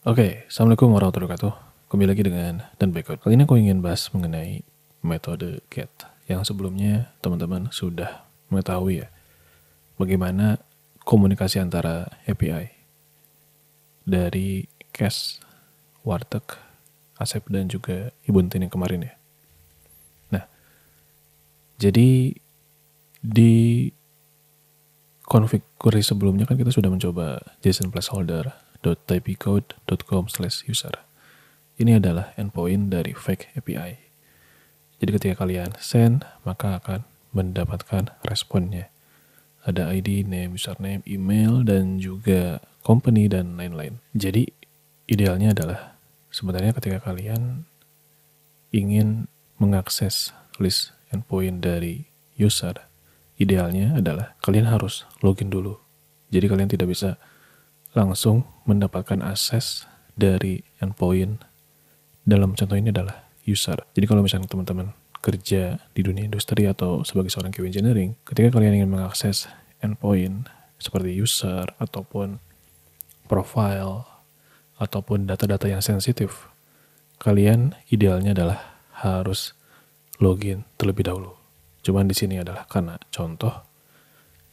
Oke, Assalamualaikum warahmatullahi wabarakatuh. Kembali lagi dengan Dan Bekot. Kali ini aku ingin bahas mengenai metode GET yang sebelumnya teman-teman sudah mengetahui ya, bagaimana komunikasi antara API dari Cash, Warteg, Asep dan juga Ibu Entin yang kemarin ya. Nah, jadi di konfigurasi sebelumnya kan kita sudah mencoba JSON placeholder.typecode.com/user. Ini adalah endpoint dari fake API. Jadi ketika kalian send, maka akan mendapatkan responnya. Ada ID, name, username, email, dan juga company, dan lain-lain. Jadi idealnya adalah sebenarnya ketika kalian ingin mengakses list endpoint dari user, idealnya adalah kalian harus login dulu. Jadi kalian tidak bisa langsung mendapatkan akses dari endpoint. Dalam contoh ini adalah user. Jadi kalau misalnya teman-teman kerja di dunia industri atau sebagai seorang QA engineering, ketika kalian ingin mengakses endpoint seperti user ataupun profile ataupun data-data yang sensitif, kalian idealnya adalah harus login terlebih dahulu. Cuman di sini adalah karena contoh,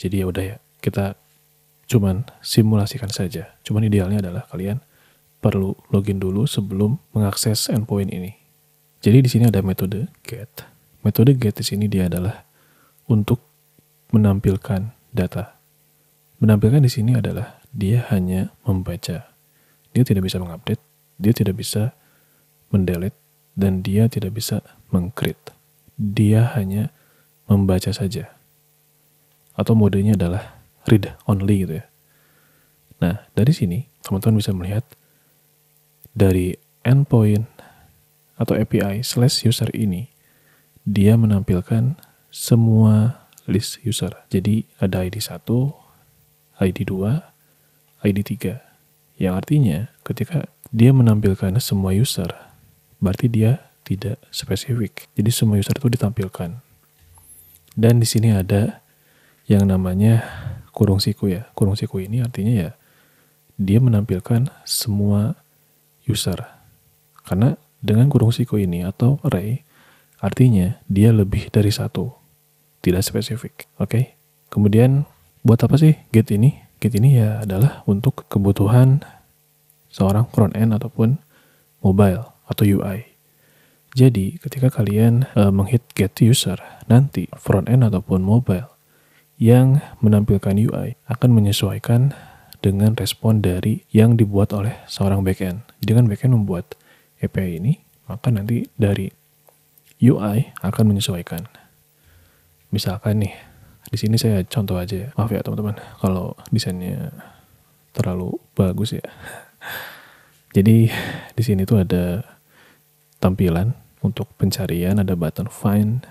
jadi ya udah ya, kita cuman simulasikan saja. Cuman idealnya adalah kalian perlu login dulu sebelum mengakses endpoint ini. Jadi di sini ada metode GET. Metode GET di sini dia adalah untuk menampilkan data. Menampilkan di sini adalah dia hanya membaca. Dia tidak bisa mengupdate, dia tidak bisa mendelete, dan dia tidak bisa meng-create. Dia hanya membaca saja. Atau modenya adalah read only gitu ya. Nah, dari sini teman-teman bisa melihat dari endpoint atau API/user ini, dia menampilkan semua list user. Jadi ada ID 1, ID 2, ID 3. Yang artinya ketika dia menampilkan semua user, berarti dia tidak spesifik. Jadi semua user itu ditampilkan. Dan di sini ada yang namanya kurung siku ya. Kurung siku ini artinya ya dia menampilkan semua user. Karena dengan kurung siku ini atau array, artinya dia lebih dari satu. Tidak spesifik. Oke. Kemudian buat apa sih GET ini? GET ini ya adalah untuk kebutuhan seorang front end ataupun mobile atau UI. Jadi ketika kalian menghit get user, nanti front end ataupun mobile yang menampilkan UI akan menyesuaikan dengan respon dari yang dibuat oleh seorang backend. Jadi kan backend membuat API ini, maka nanti dari UI akan menyesuaikan. Misalkan nih, di sini saya contoh aja ya. Maaf ya teman-teman, kalau desainnya terlalu bagus ya. Jadi di sini tuh ada tampilan untuk pencarian, ada button find,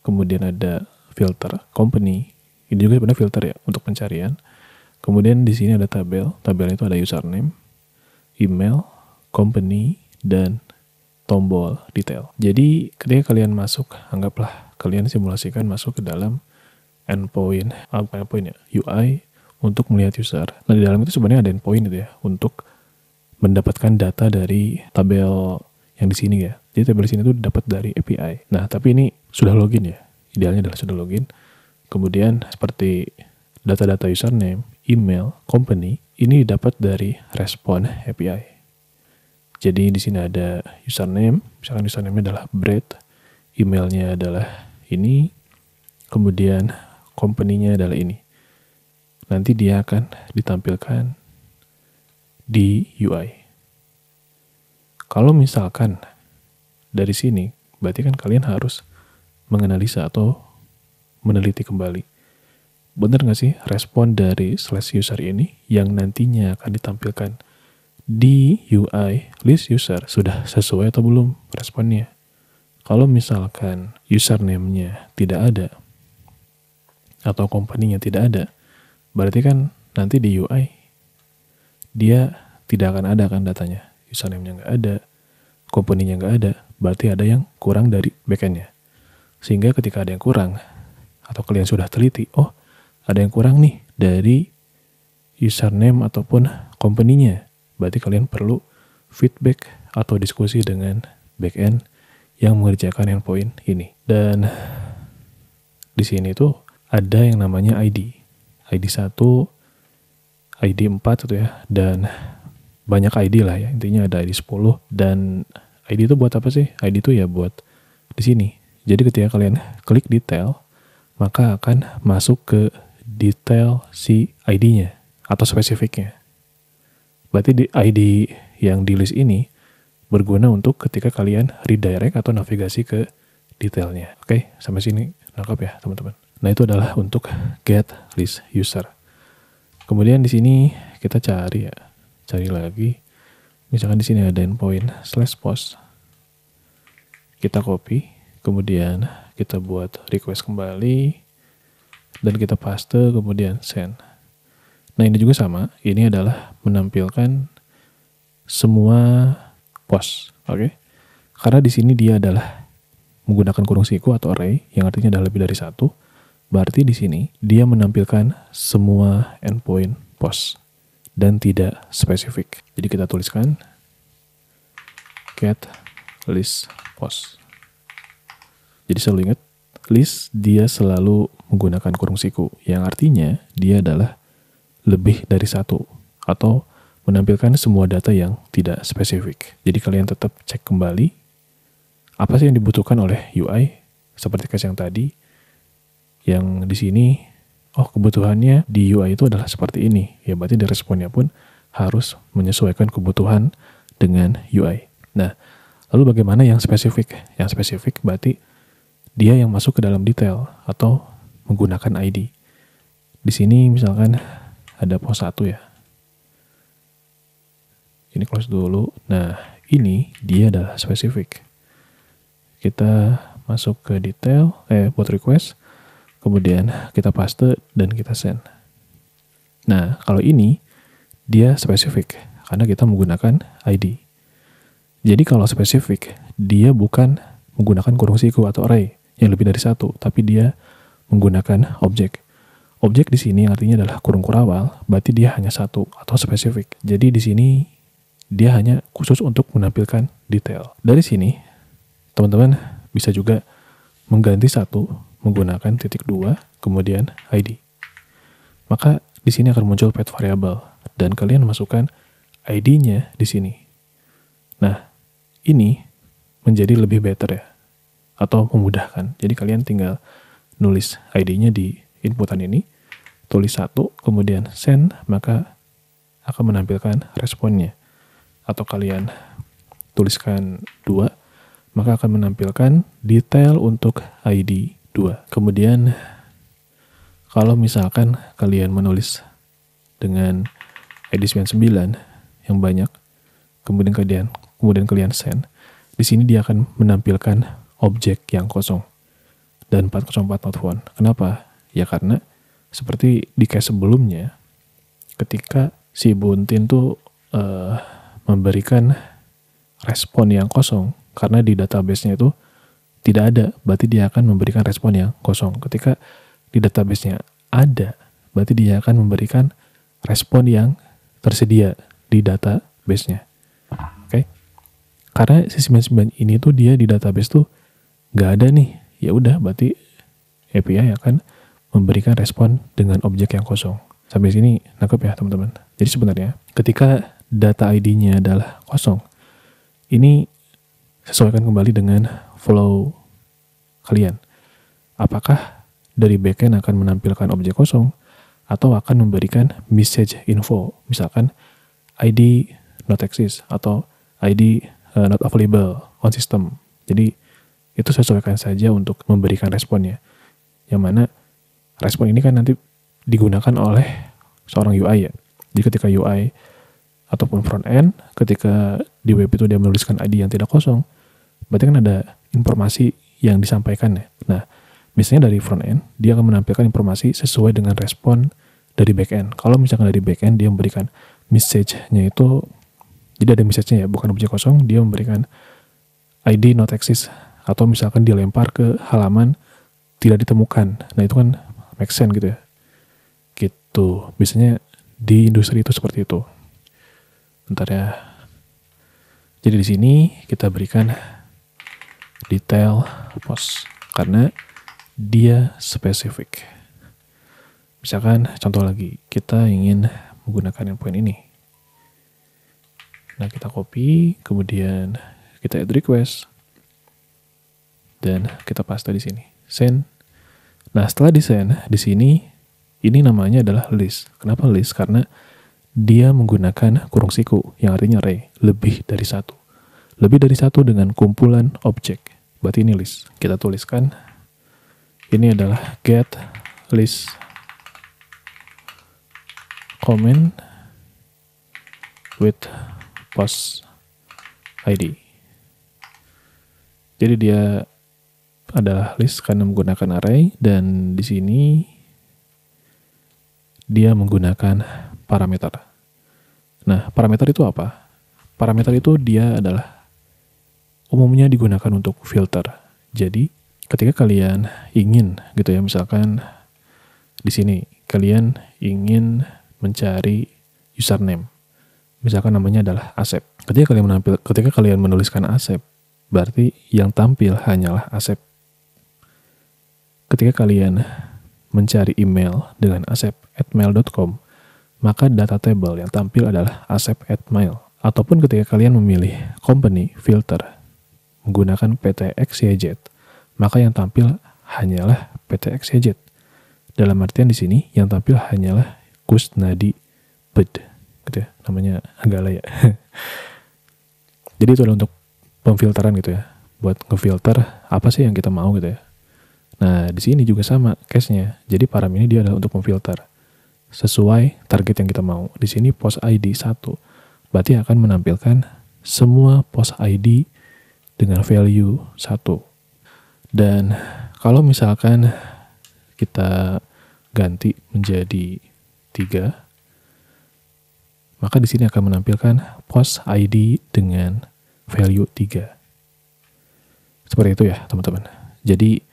kemudian ada filter company. Ini juga sebenarnya filter ya untuk pencarian. Kemudian di sini ada tabel itu ada username, email, company, dan tombol detail. Jadi ketika kalian masuk, anggaplah kalian simulasikan masuk ke dalam endpoint ya, UI untuk melihat user. Nah di dalam itu sebenarnya ada endpoint itu ya, untuk mendapatkan data dari tabel yang di sini ya. Jadi tabel di sini tuh dapat dari API. Nah tapi ini sudah login ya, idealnya adalah sudah login. Kemudian seperti data-data username, email, company, ini dapat dari respon API. Jadi di sini ada username, misalkan username-nya adalah Brad, emailnya adalah ini, kemudian company-nya adalah ini. Nanti dia akan ditampilkan di UI. Kalau misalkan dari sini, berarti kan kalian harus menganalisa atau meneliti kembali. Benar nggak sih respon dari /user ini yang nantinya akan ditampilkan di UI list user sudah sesuai atau belum responnya? Kalau misalkan username-nya tidak ada atau company-nya tidak ada, berarti kan nanti di UI dia tidak akan ada kan datanya. Username-nya nggak ada, company-nya nggak ada, berarti ada yang kurang dari backend-nya. Sehingga ketika ada yang kurang, atau kalian sudah teliti, ada yang kurang nih dari username ataupun company-nya. berarti kalian perlu feedback atau diskusi dengan backend yang mengerjakan endpoint ini. Dan di sini tuh ada yang namanya ID 1, ID 4 gitu ya, dan banyak ID lah ya, intinya ada ID 10. Dan ID itu buat apa sih? ID itu ya buat di sini. Jadi ketika kalian klik detail, maka akan masuk ke detail si ID-nya atau spesifiknya. Berarti di ID yang di list ini berguna untuk ketika kalian redirect atau navigasi ke detailnya. Oke, sampai sini nangkap ya teman-teman. Nah, itu adalah untuk get list user. Kemudian di sini kita cari lagi. Misalkan di sini ada endpoint /post. Kita copy, kemudian kita buat request kembali dan kita paste, kemudian send. Nah, ini juga sama. Ini adalah menampilkan semua post, oke? Karena di sini dia adalah menggunakan kurung siku atau array, yang artinya adalah lebih dari satu. Berarti di sini dia menampilkan semua endpoint post dan tidak spesifik. Jadi kita tuliskan get list post. Jadi selalu ingat, list dia selalu menggunakan kurung siku, yang artinya dia adalah lebih dari satu atau menampilkan semua data yang tidak spesifik. Jadi kalian tetap cek kembali apa sih yang dibutuhkan oleh UI, seperti case yang tadi, yang di sini, kebutuhannya di UI itu adalah seperti ini. Ya berarti di responnya pun harus menyesuaikan kebutuhan dengan UI. Nah, lalu bagaimana yang spesifik? Yang spesifik berarti dia yang masuk ke dalam detail atau menggunakan ID. Di sini misalkan ada post 1 ya. Ini close dulu. Nah, ini dia adalah spesifik. Kita masuk ke detail, buat request, kemudian kita paste dan kita send. Nah, kalau ini dia spesifik karena kita menggunakan ID. Jadi kalau spesifik, dia bukan menggunakan kurung siku atau array yang lebih dari satu, tapi dia menggunakan objek. Objek di sini artinya adalah kurung kurawal, berarti dia hanya satu atau spesifik. Jadi di sini dia hanya khusus untuk menampilkan detail. Dari sini, teman-teman bisa juga mengganti satu menggunakan .2, kemudian ID. Maka di sini akan muncul path variable dan kalian masukkan ID-nya di sini. Nah, ini menjadi lebih better ya, atau memudahkan. Jadi kalian tinggal nulis ID-nya di inputan ini, tulis 1, kemudian send, maka akan menampilkan responnya. Atau kalian tuliskan 2, maka akan menampilkan detail untuk ID 2. Kemudian kalau misalkan kalian menulis dengan ID 99 yang banyak, kemudian kalian send, di sini dia akan menampilkan objek yang kosong dan 404 not found. Kenapa? Ya karena seperti di case sebelumnya, ketika si Buntin tuh memberikan respon yang kosong karena di database-nya itu tidak ada, berarti dia akan memberikan respon yang kosong. Ketika di database-nya ada, berarti dia akan memberikan respon yang tersedia di database-nya. Oke? Karena si 99 ini tuh dia di database tuh nggak ada nih, ya udah berarti API akan memberikan respon dengan objek yang kosong. Sampai sini nangkep ya teman-teman. Jadi sebenarnya ketika data ID-nya adalah kosong, ini sesuaikan kembali dengan flow kalian. Apakah dari backend akan menampilkan objek kosong atau akan memberikan message info, misalkan ID not exist atau ID not available on system. Jadi itu sesuaikan saja untuk memberikan responnya. Yang mana respon ini kan nanti digunakan oleh seorang UI ya. Jadi ketika UI ataupun front end, ketika di web itu dia menuliskan ID yang tidak kosong, berarti kan ada informasi yang disampaikan ya. Nah, biasanya dari front end, dia akan menampilkan informasi sesuai dengan respon dari back end. Kalau misalkan dari back end, dia memberikan message-nya itu, jadi ada message-nya ya, bukan objek kosong, dia memberikan ID not exist, atau misalkan dilempar ke halaman tidak ditemukan. Nah, itu kan make sense gitu ya. Gitu. Biasanya di industri itu seperti itu. Bentar ya. Jadi di sini kita berikan detail post karena dia spesifik. Misalkan contoh lagi, kita ingin menggunakan endpoint ini. Nah, kita copy, kemudian kita add request dan kita paste di sini. Send. Nah, setelah di send, di sini ini namanya adalah list. Kenapa list? Karena dia menggunakan kurung siku yang artinya array, lebih dari satu. Lebih dari satu dengan kumpulan objek. Berarti ini list. Kita tuliskan ini adalah get list comment with post ID. Jadi dia adalah list karena menggunakan array dan di sini dia menggunakan parameter. Nah, parameter itu apa? Parameter itu dia adalah umumnya digunakan untuk filter. Jadi, ketika kalian ingin gitu ya, misalkan di sini kalian ingin mencari username. Misalkan namanya adalah Asep. Ketika kalian menuliskan Asep, berarti yang tampil hanyalah Asep. Ketika kalian mencari email dengan asep@mail.com, maka data table yang tampil adalah asep@mail. Ataupun ketika kalian memilih company filter menggunakan PTXYZ, maka yang tampil hanyalah PTXYZ. Dalam artian di sini yang tampil hanyalah Kusnadi Bed, gitu ya, namanya agak laya. Jadi itu adalah untuk pemfilteran gitu ya, buat ngefilter apa sih yang kita mau gitu ya. Nah di sini juga sama case-nya. Jadi param ini dia adalah untuk memfilter sesuai target yang kita mau. Di sini post ID 1, berarti akan menampilkan semua post ID dengan value 1. Dan kalau misalkan kita ganti menjadi 3, maka di sini akan menampilkan post ID dengan value 3. Seperti itu ya teman-teman. Jadi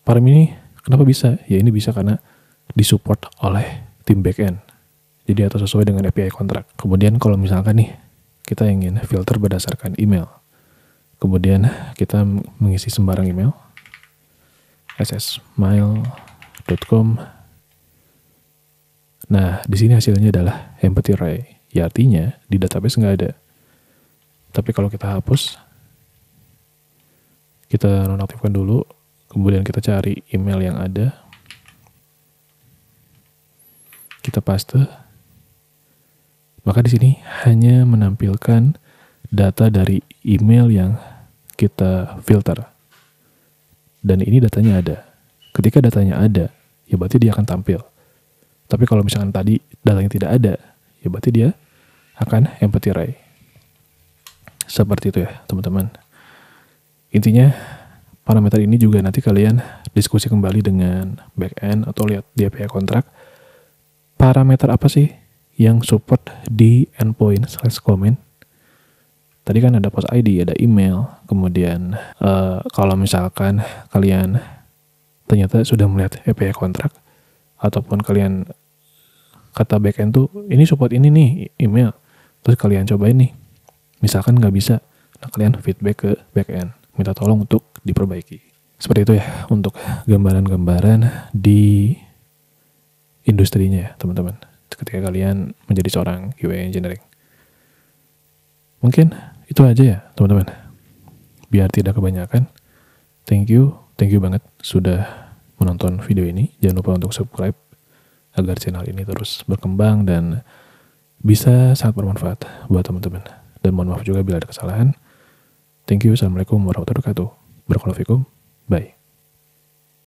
param ini kenapa bisa? Ya ini bisa karena disupport oleh tim backend. Jadi atau sesuai dengan API kontrak. Kemudian kalau misalkan nih kita ingin filter berdasarkan email, kemudian kita mengisi sembarang email, ssmail.com. Nah, di sini hasilnya adalah empty array. Ya artinya di database nggak ada. Tapi kalau kita hapus, kita nonaktifkan dulu, kemudian kita cari email yang ada, kita paste, maka di sini hanya menampilkan data dari email yang kita filter. Dan ini datanya ada. Ketika datanya ada, ya berarti dia akan tampil. Tapi kalau misalkan tadi datanya tidak ada, ya berarti dia akan empty array. Seperti itu ya teman-teman. Intinya parameter ini juga nanti kalian diskusi kembali dengan backend atau lihat di API kontrak. Parameter apa sih yang support di endpoint/comment? Tadi kan ada post ID, ada email, kemudian kalau misalkan kalian ternyata sudah melihat API kontrak, ataupun kalian kata backend tuh, ini support ini nih, email, terus kalian cobain nih, misalkan nggak bisa, nah kalian feedback ke backend, minta tolong untuk diperbaiki. Seperti itu ya, untuk gambaran-gambaran di industrinya ya teman-teman, ketika kalian menjadi seorang UI engineering. Mungkin itu aja ya teman-teman, biar tidak kebanyakan. Thank you banget sudah menonton video ini. Jangan lupa untuk subscribe agar channel ini terus berkembang dan bisa sangat bermanfaat buat teman-teman. Dan mohon maaf juga bila ada kesalahan. Thank you. Assalamualaikum warahmatullahi wabarakatuh. Barakallahu fikum. Bye.